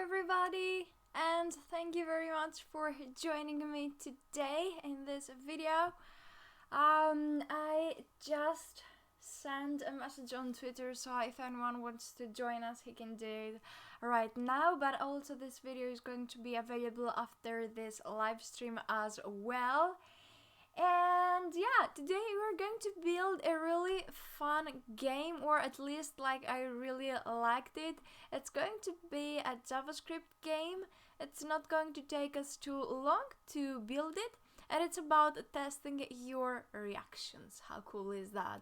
everybody, and thank you very much for joining me today in this video. I just sent a message on Twitter, so if anyone wants to join us, he can do it right now, but also this video is going to be available after this live stream as well. And yeah, today we're going to build a really fun game, or at least I really liked it. It's going to be a JavaScript game. It's not going to take us too long to build it, and it's about testing your reactions. How cool is that?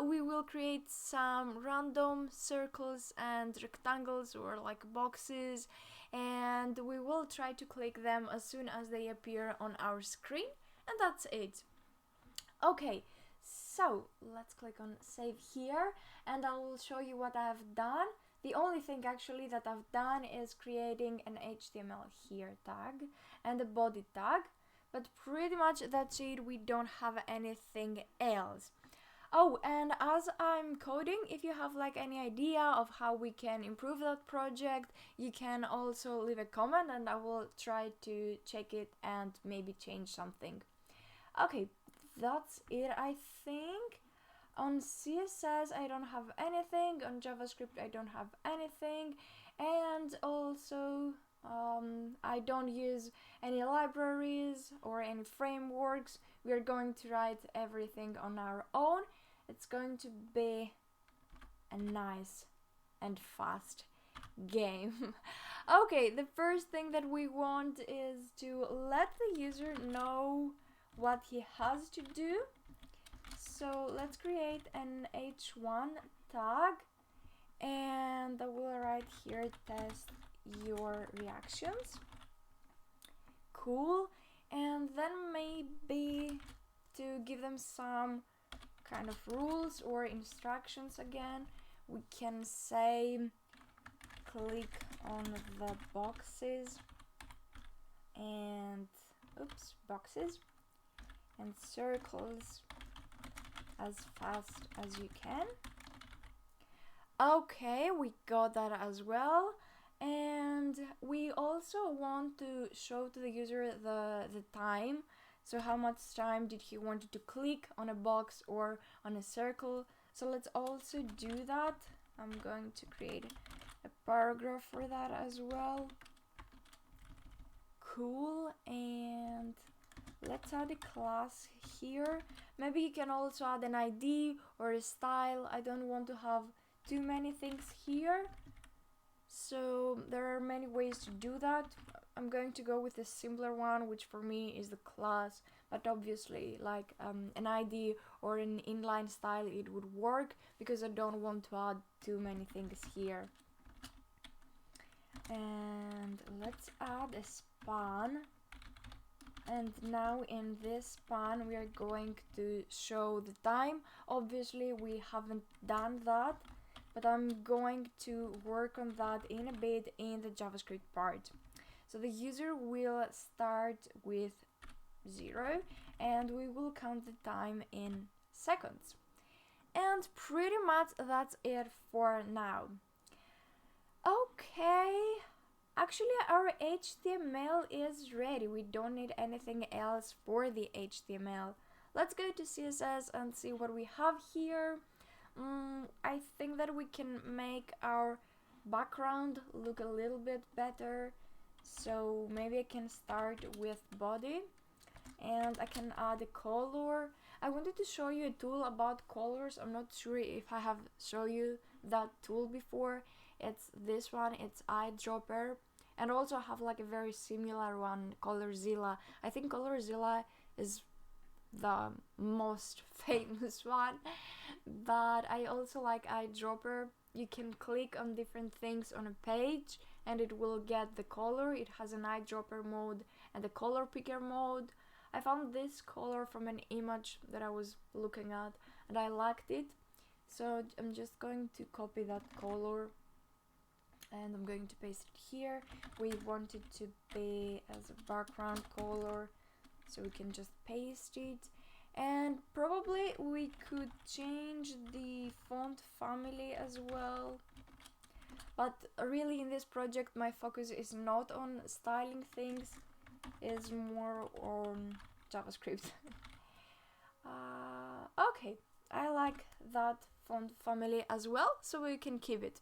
We will create some random circles and rectangles or boxes, and we will try to click them as soon as they appear on our screen. And that's it. Okay, so let's click on save here, and I will show you what I have done. The only thing actually that I've done is creating an HTML here tag and a body tag, but pretty much that's it. We don't have anything else. Oh, and as I'm coding, if you have any idea of how we can improve that project, you can also leave a comment and I will try to check it and maybe change something. Okay, that's it, I think. On CSS I don't have anything, on JavaScript I don't have anything, and also I don't use any libraries or any frameworks. We are going to write everything on our own. It's going to be a nice and fast game. Okay, the first thing that we want is to let the user know what he has to do. So let's create an h1 tag, and I will write here test your reactions. Cool. And then maybe to give them some kind of rules or instructions again, we can say click on the boxes and boxes and circles as fast as you can. Okay, we got that as well. And we also want to show to the user the time. So how much time did he want to click on a box or on a circle? So let's also do that. I'm going to create a paragraph for that as well. Cool. And let's add a class here. Maybe you can also add an ID or a style. I don't want to have too many things here. So there are many ways to do that. I'm going to go with a simpler one, which for me is the class, but obviously an ID or an inline style, it would work because I don't want to add too many things here. And let's add a span. And now in this span we are going to show the time. Obviously we haven't done that, but I'm going to work on that in a bit in the JavaScript part. So the user will start with 0 and we will count the time in seconds. And pretty much that's it for now. Okay. Actually, our HTML is ready. We don't need anything else for the HTML. Let's go to CSS and see what we have here. I think that we can make our background look a little bit better. So maybe I can start with body and I can add a color. I wanted to show you a tool about colors. I'm not sure if I have shown you that tool before. It's this one, it's Eyedropper. And also I have a very similar one, Colorzilla. I think Colorzilla is the most famous one, but I also like Eyedropper. You can click on different things on a page and it will get the color. It has an eyedropper mode and a color picker mode. I found this color from an image that I was looking at and I liked it, so I'm just going to copy that color and I'm going to paste it here. We want it to be as a background color, so we can just paste it. And probably we could change the font family as well. But really in this project my focus is not on styling things, is more on JavaScript. Okay, I like that font family as well, so we can keep it.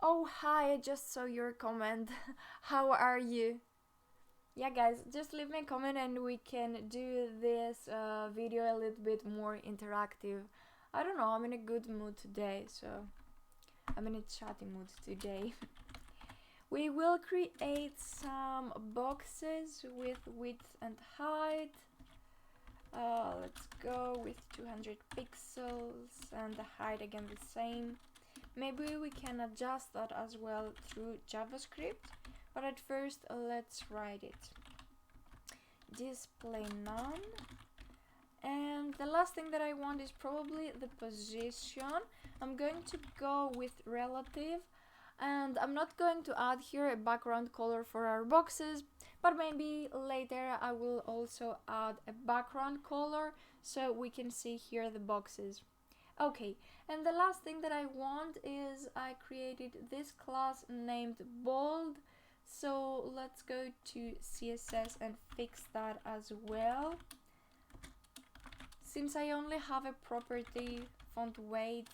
Oh hi, I just saw your comment. How are you? Yeah guys, just leave me a comment and we can do this video a little bit more interactive. I don't know, I'm in a good mood today, so I'm in a chatty mood today. We will create some boxes with width and height. Let's go with 200 pixels and the height again the same. Maybe we can adjust that as well through JavaScript, but at first let's write it. Display none. And the last thing that I want is probably the position. I'm going to go with relative, and I'm not going to add here a background color for our boxes, but maybe later I will also add a background color so we can see here the boxes. Okay, and the last thing that I want is I created this class named bold, so let's go to CSS and fix that as well. Since I only have a property font weight,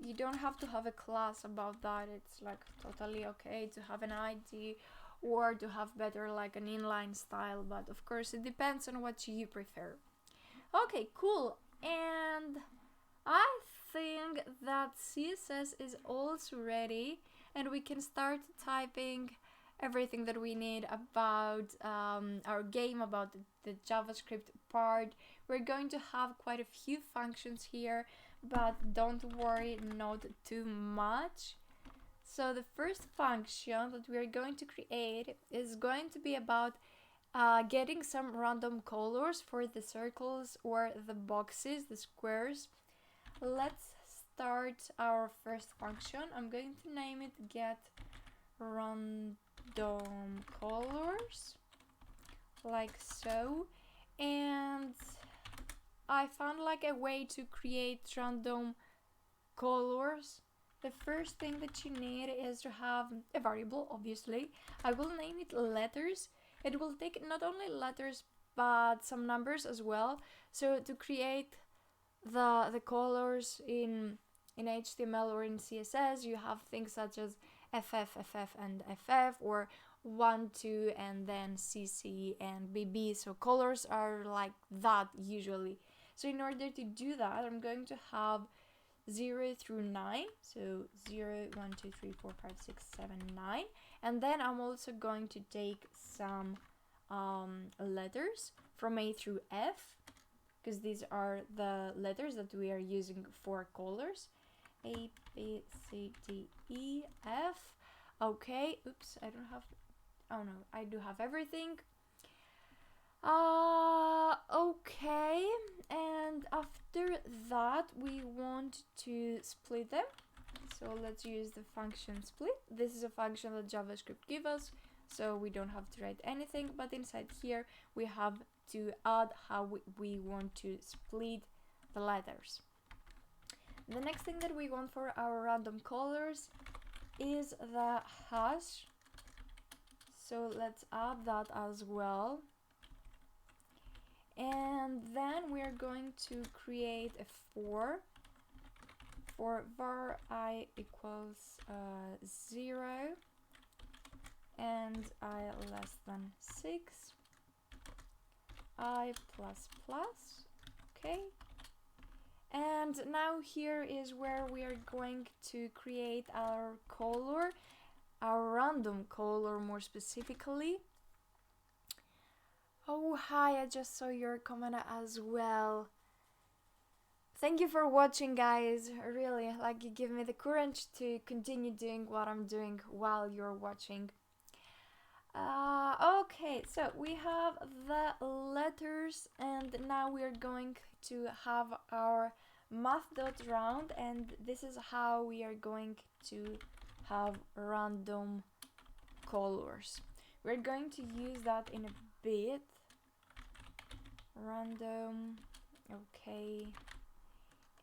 you don't have to have a class about that. It's like totally okay to have an ID or to have better like an inline style, but of course it depends on what you prefer. Okay, cool. And I think that CSS is also ready and we can start typing everything that we need about our game, about the JavaScript part. We're going to have quite a few functions here, but don't worry, not too much. So the first function that we are going to create is going to be about getting some random colors for the circles or the boxes, the squares. Let's start our first function. I'm going to name it get random colors, like so. And I found like a way to create random colors. The first thing that you need is to have a variable, obviously. I will name it letters. It will take not only letters but some numbers as well. So to create the colors in HTML or in CSS, you have things such as FF, FF, and FF, or 1, 2, and then CC and BB. So colors are like that usually. So in order to do that, I'm going to have 0 through 9. So 0, 1, 2, 3, 4, 5, 6, 7, 9. And then I'm also going to take some letters from A through F, because these are the letters that we are using for colors. A, B, C, D, E, F. Okay, oops, I don't have, oh no, I do have everything. Okay, and after that we want to split them. So let's use the function split. This is a function that JavaScript gives us, so we don't have to write anything, but inside here we have to add how we want to split the letters. The next thing that we want for our random colors is the hash. So let's add that as well. And then we are going to create a for var I equals 0 and I less than 6, I plus plus. Okay. And now here is where we are going to create our color, our random color more specifically. Oh hi, I just saw your comment as well. Thank you for watching, guys. Really, like, you give me the courage to continue doing what I'm doing while you're watching. Okay, so we have the letters, and now we're going to have our math.round, and this is how we are going to have random colors. We're going to use that in a bit. Random, okay,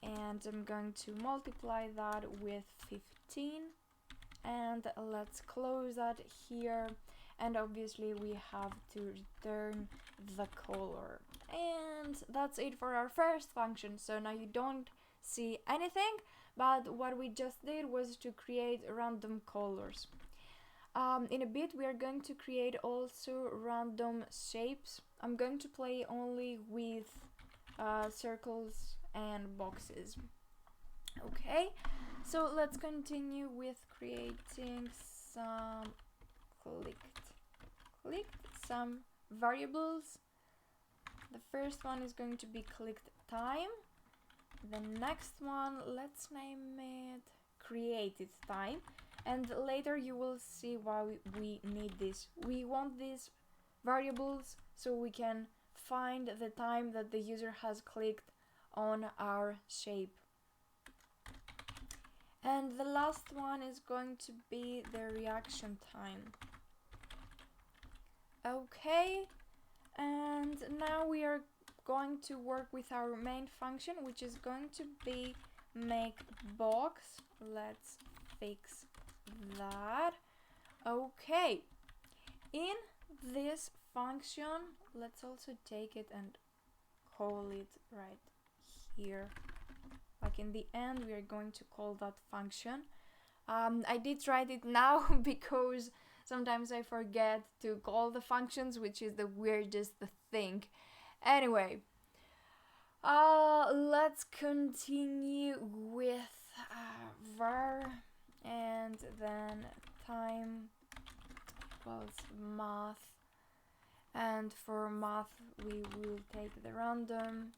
and I'm going to multiply that with 15, and let's close that here, and obviously we have to return the color. And that's it for our first function. So now you don't see anything, but what we just did was to create random colors. In a bit we are going to create also random shapes. I'm going to play only with circles and boxes. Okay, so let's continue with creating some some variables. The first one is going to be clicked time. The next one, let's name it created time, and later you will see why we need this. We want these variables so we can find the time that the user has clicked on our shape. And the last one is going to be the reaction time. Okay, and now we are going to work with our main function, which is going to be make box. Let's fix that. Okay, in this function, let's also take it and call it right here. Like in the end, we are going to call that function. I did write it now because sometimes I forget to call the functions, which is the weirdest thing. Anyway, let's continue with var, and then time equals math, and for math we will take the random.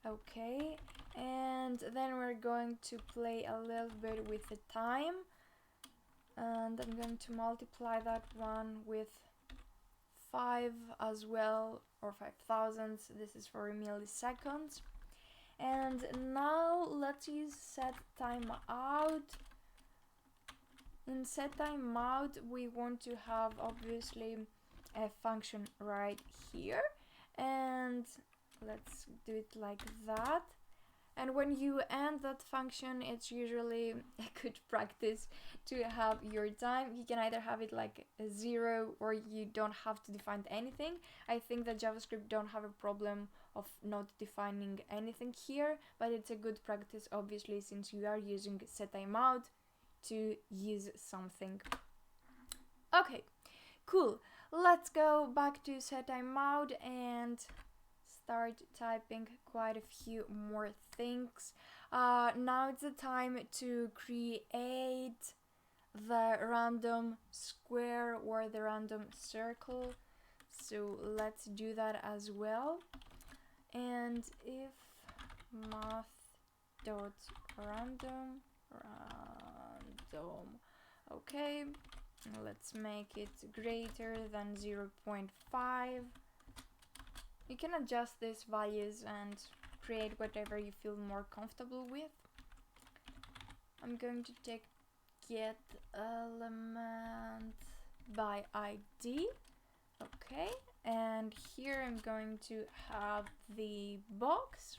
Okay, and then we're going to play a little bit with the time, and I'm going to multiply that one with 5 as well, or 5,000. This is for milliseconds. And now let's use set timeout. In set timeout we want to have obviously a function right here, and let's do it like that. And when you end that function, it's usually a good practice to have your time. You can either have it like a 0, or you don't have to define anything. I think that JavaScript don't have a problem of not defining anything here, but it's a good practice obviously since you are using set timeout to use something. Okay, cool. Let's go back to set timeout and start typing quite a few more things. Now it's the time to create the random square or the random circle, so let's do that as well. And if math.random, okay, let's make it greater than 0.5. You can adjust these values and create whatever you feel more comfortable with. I'm going to take get element by ID. Okay, and here I'm going to have the box.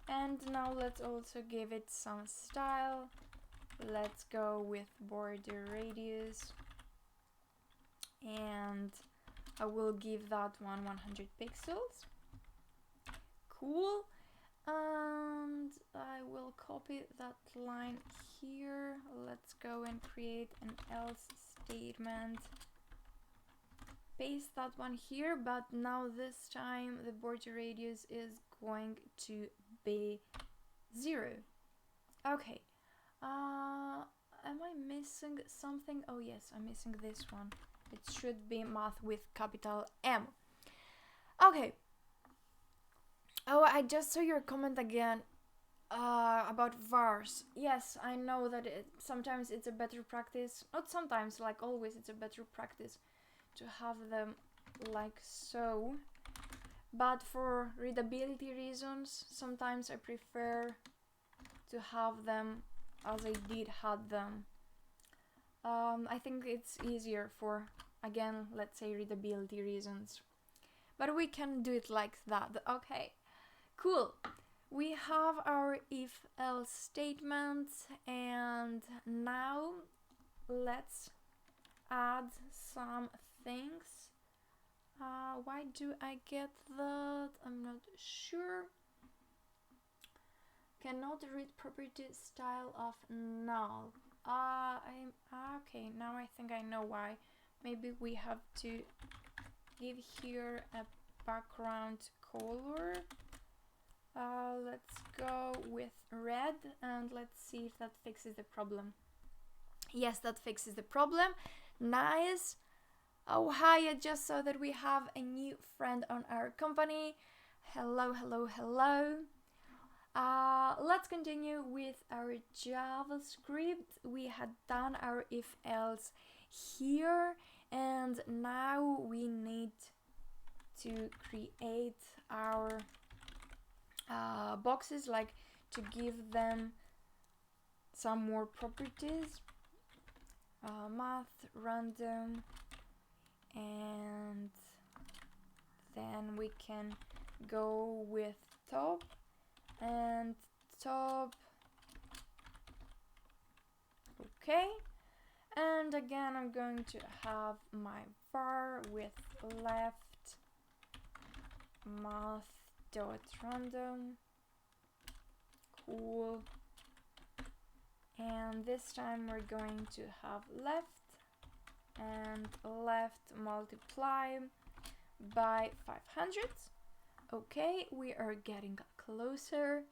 And now let's also give it some style. Let's go with border radius, and I will give that one 100 pixels. Cool. And I will copy that line here. Let's go and create an else statement. Paste that one here, but now this time the border radius is going to be 0. Okay. Am I missing something? Oh yes, I'm missing this one. It should be math with capital M. Okay. Oh, I just saw your comment again about vars. Yes, I know that sometimes it's a better practice. Not sometimes, like always, it's a better practice to have them like so. But for readability reasons, sometimes I prefer to have them as I did had them. I think it's easier for, again, let's say readability reasons. But we can do it like that. Okay, cool. We have our if-else statement, and now let's add some things. Why do I get that? I'm not sure. Cannot read property style of null. Okay, now I think I know why. Maybe we have to give here a background color. Let's go with red and let's see if that fixes the problem. Yes, that fixes the problem. Nice. Oh, hi, I just saw that we have a new friend on our company. Hello, hello, hello. Let's continue with our JavaScript. We had done our if-else here, and now we need to create our boxes, like to give them some more properties. Math, random, and then we can go with top and top. Okay, and again I'm going to have my var with left math dot random. Cool. And this time we're going to have left and left multiply by 500. Okay, we are getting closer.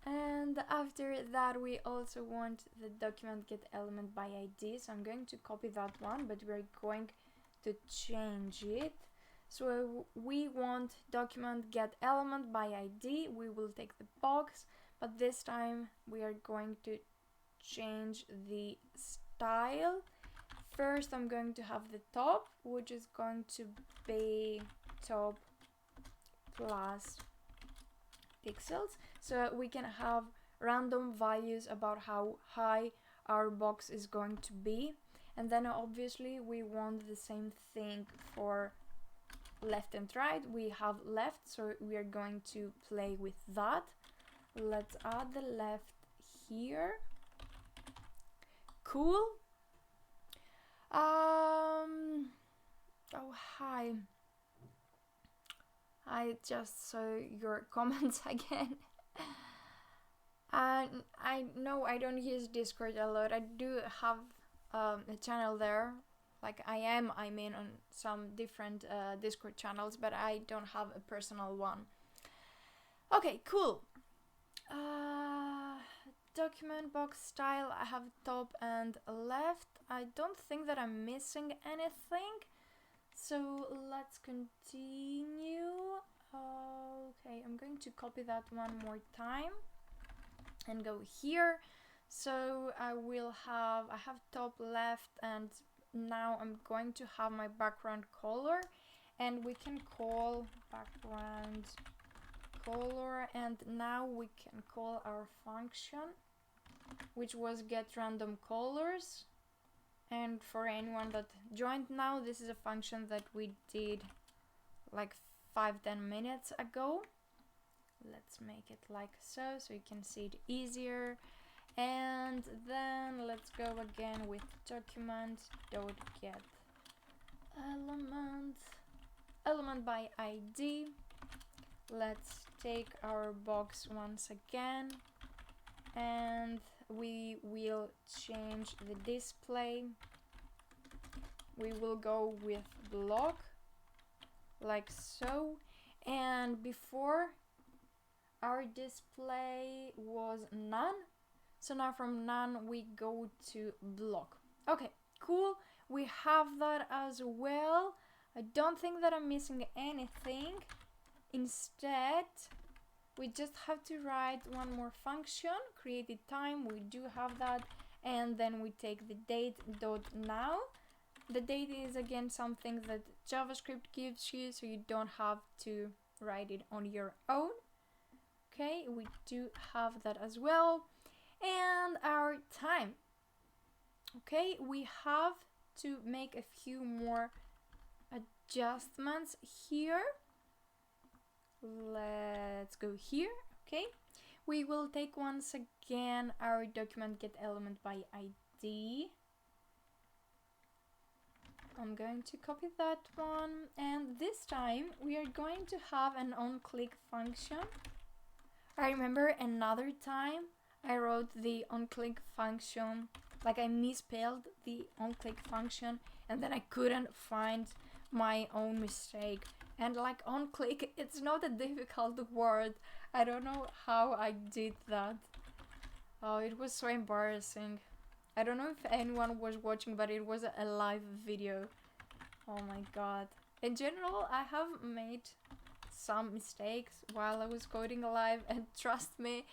And after that we also want the document get element by ID, so I'm going to copy that one, but we're going to change it. So we want document get element by ID. We will take the box, but this time we are going to change the style. First I'm going to have the top, which is going to be top plus pixels, so we can have random values about how high our box is going to be. And then obviously we want the same thing for left and right. We have left, so we are going to play with that. Let's add the left here. Cool. Oh, hi. I just saw your comments again. I know I don't use Discord a lot. I do have a channel there. Like I mean on some different Discord channels, but I don't have a personal one. Okay, cool. Document box style, I have top and left. I don't think that I'm missing anything, so let's continue. Okay, I'm going to copy that one more time and go here. So I have top, left, and now I'm going to have my background color, and we can call background color, and now we can call our function, which was get random colors. And for anyone that joined now, this is a function that we did like 5-10 minutes ago. Let's make it like so you can see it easier. And then let's go again with document dot get element by ID. Let's take our box once again, and we will change the display. We will go with block like so, and before our display was none, so now from none we go to block. Okay, cool, we have that as well. I don't think that I'm missing anything. Instead, we just have to write one more function, created time, we do have that, and then we take the date dot now. The date is again something that JavaScript gives you, so you don't have to write it on your own. Okay, we do have that as well. And our time. Okay, we have to make a few more adjustments here. let's go here. Okay, we will take once again our document get element by ID. I'm going to copy that one, and this time we are going to have an onClick function. I remember another time I wrote the onClick function, like I misspelled the onClick function, and then I couldn't find my own mistake. And like onClick, it's not a difficult word. I don't know how I did that. Oh, it was so embarrassing. I don't know if anyone was watching, but it was a live video. Oh my god. In general, I have made some mistakes while I was coding live, and trust me,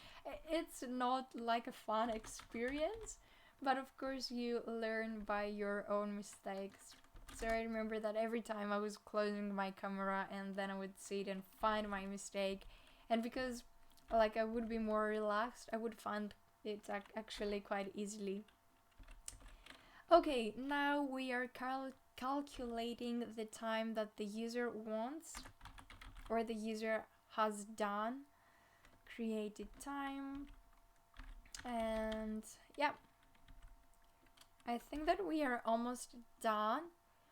it's not like a fun experience, but of course you learn by your own mistakes. So I remember that every time I was closing my camera and then I would see it and find my mistake, and because like I would be more relaxed, I would find it actually quite easily. Okay, now we are calculating the time that the user wants or the user has done. Created time, and yeah, I think that we are almost done.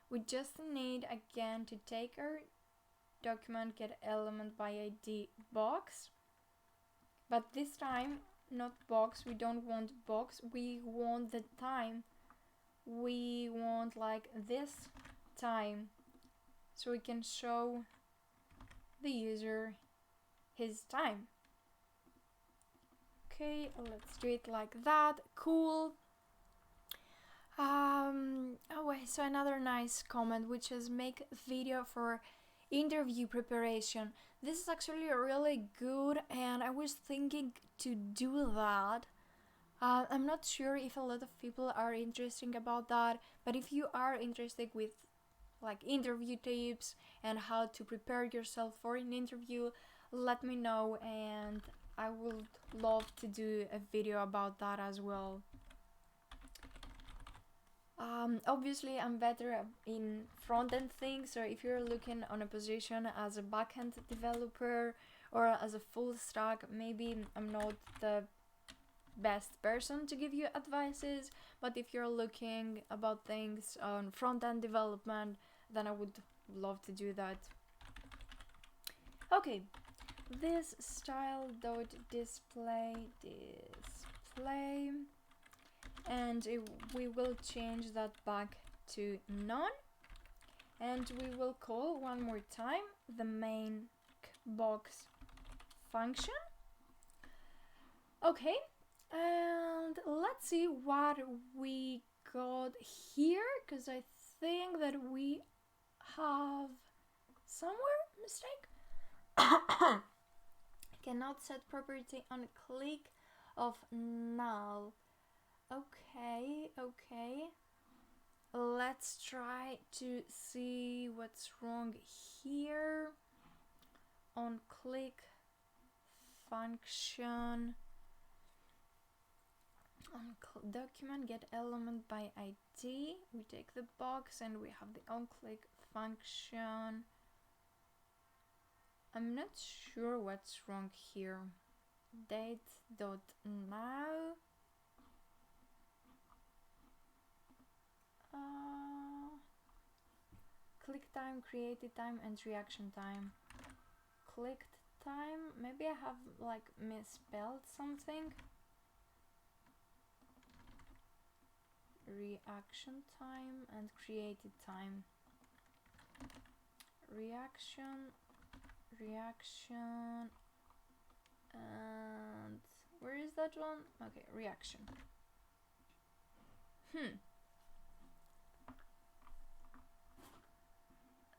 We just need again to take our document get element by ID box, but this time not box, we don't want box, we want the time. We want like this time, so we can show the user his time. Okay, let's do it like that. Cool. Oh wait, so another nice comment, which is make video for interview preparation. This is actually really good, and I was thinking to do that. I'm not sure if a lot of people are interested about that, but if you are interested with like interview tips and how to prepare yourself for an interview, let me know, and I would love to do a video about that as well. Obviously I'm better in front-end things, so if you're looking on a position as a backend developer or as a full stack, maybe I'm not the best person to give you advices, but if you're looking about things on front-end development, then I would love to do that. Okay, this style.display and we will change that back to none, and we will call one more time the main box function. Okay, and let's see what we got here, because I think that we have somewhere mistake. Cannot set property on click of null. Okay, let's try to see what's wrong here. On click function, on document get element by ID, we take the box and we have the onClick function. I'm not sure what's wrong here. Date.now. Click time, created time, and reaction time. Clicked time, maybe I have like misspelled something. Reaction time and created time. Reaction, and where is that one? Okay, reaction.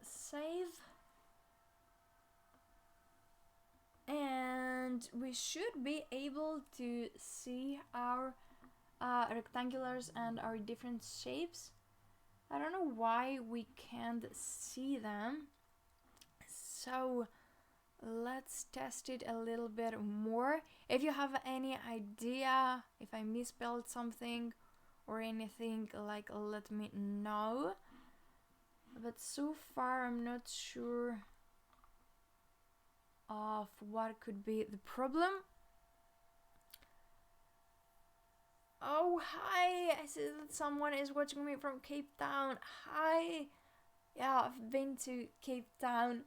Save, and we should be able to see our rectangulars and our different shapes. I don't know why we can't see them, so let's test it a little bit more. If you have any idea if I misspelled something or anything, like, let me know. But so far I'm not sure of what could be the problem. Oh, hi! I see that someone is watching me from Cape Town. Hi! Yeah, I've been to Cape Town.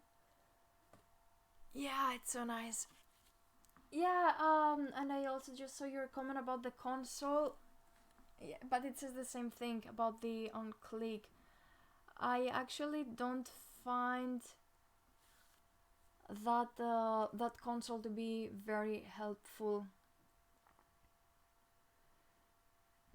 Yeah, it's so nice. Yeah, and I also just saw your comment about the console. Yeah, but it says the same thing about the on-click. I actually don't find that that console to be very helpful,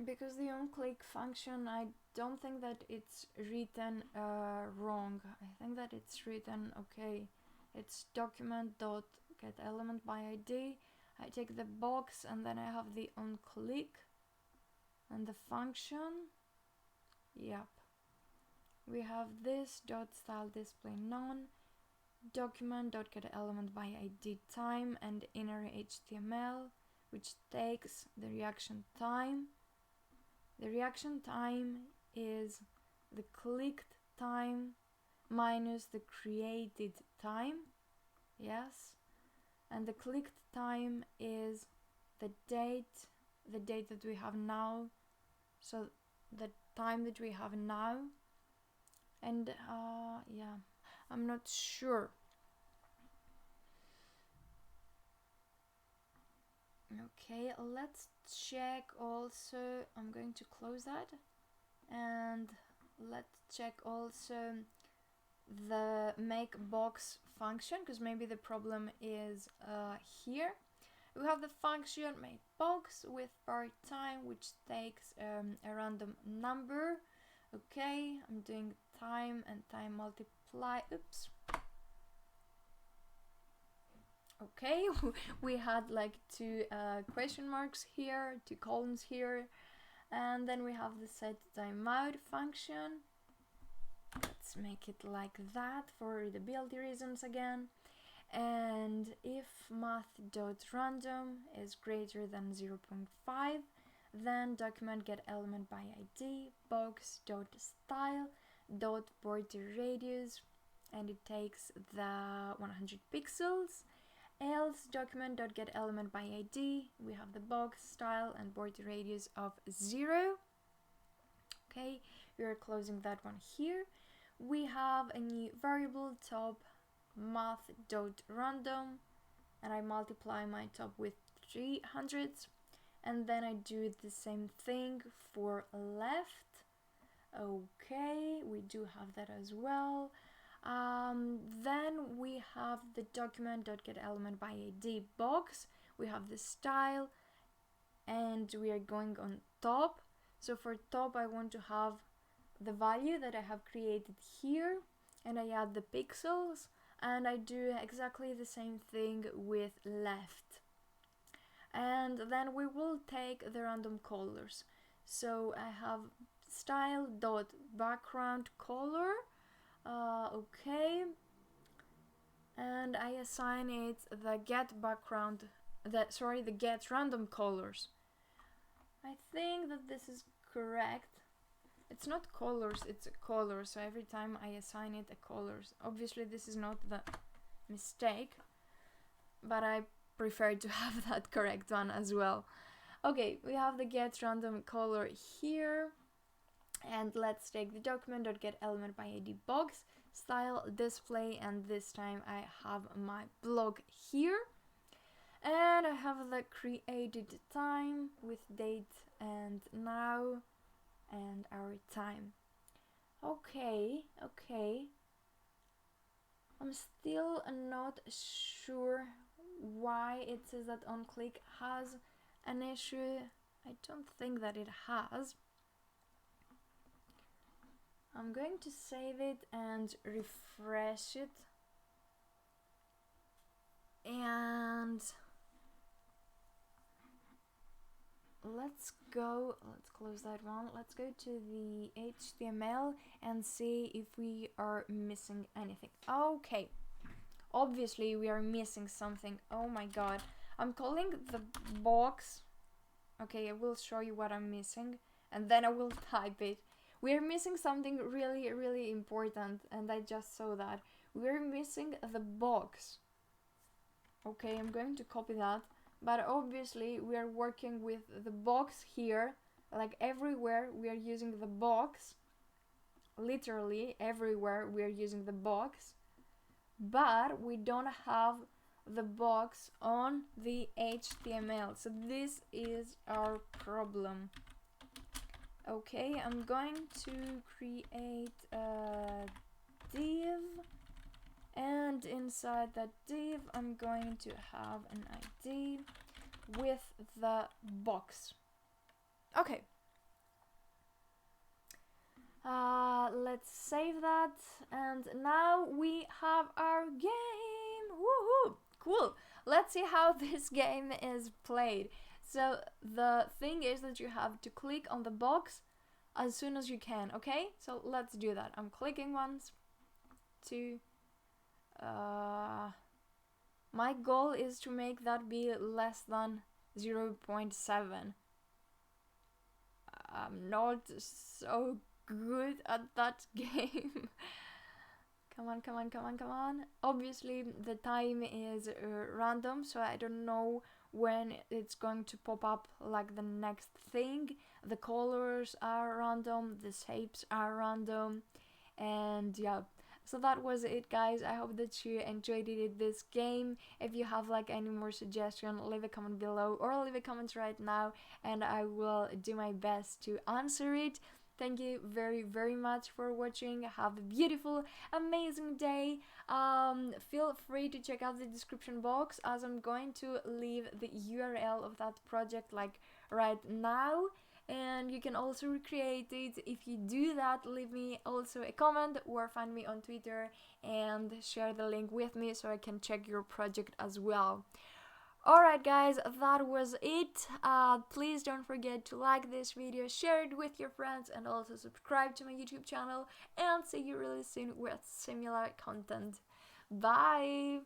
because the on-click function, I don't think that it's written wrong. I think that it's written okay. It's document.getElementById. I take the box and then I have the on-click and the function. Yep. We have this .style display none, document.getElementById time, and inner HTML, which takes the reaction time. The reaction time is the clicked time minus the created time. Yes. And the clicked time is the date that we have now. So the time that we have now. And yeah, I'm not sure. Okay, let's check also. I'm going to close that, and let's check also the make box function, because maybe the problem is here. We have the function make box with var time, which takes a random number. Okay, I'm doing time and time multiply. Oops. Okay, we had like two question marks here, two columns here, and then we have the set timeout function. Let's make it like that for readability reasons again. And if math.random is greater than 0.5, then document getElementById box.style.border-radius, and it takes the 100 pixels. Else document.getElementById, we have the box style and border radius of 0. Okay, we are closing that one here. We have a new variable top math.random, and I multiply my top with 300, and then I do the same thing for left. Okay, we do have that as well. Then we have the document.getElementById box. We have the style, and we are going on top. So for top, I want to have the value that I have created here, and I add the pixels, and I do exactly the same thing with left. And then we will take the random colors. So I have style.background color. Okay, and I assign it the get random colors. I think that this is correct. It's not colors, it's a color, so every time I assign it a colors. Obviously this is not the mistake, but I prefer to have that correct one as well. Okay, we have the get random color here. And let's take the document.getElementById box style display, and this time I have my blog here, and I have the created time with date and now and our time. Okay, I'm still not sure why it says that onClick has an issue. I don't think that it has. I'm going to save it and refresh it, and let's close that one. Let's go to the HTML and see if we are missing anything. Okay, obviously we are missing something. Oh my god, I'm calling the box. Okay, I will show you what I'm missing, and then I will type it. We're missing something really, really important, and I just saw that. We're missing the box. Okay, I'm going to copy that, but obviously we are working with the box here, like everywhere we are using the box, literally everywhere we are using the box, but we don't have the box on the HTML, so this is our problem. Okay, I'm going to create a div, and inside that div I'm going to have an ID with the box. Okay, let's save that, and now we have our game. Woohoo! Cool. Let's see how this game is played. So the thing is that you have to click on the box as soon as you can. Okay, so let's do that. I'm clicking once, two. My goal is to make that be less than 0.7. I'm not so good at that game. Come on, come on, come on, come on. Obviously the time is random, so I don't know when it's going to pop up like the next thing. The colors are random, the shapes are random, and yeah. So that was it, guys. I hope that you enjoyed this game. If you have like any more suggestion, leave a comment below or leave a comment right now, and I will do my best to answer it. Thank you very, very much for watching. Have a beautiful, amazing day. Feel free to check out the description box, as I'm going to leave the URL of that project like right now. And you can also recreate it. If you do that, leave me also a comment or find me on Twitter and share the link with me so I can check your project as well. Alright guys, that was it. Please don't forget to like this video, share it with your friends, and also subscribe to my YouTube channel, and see you really soon with similar content. Bye!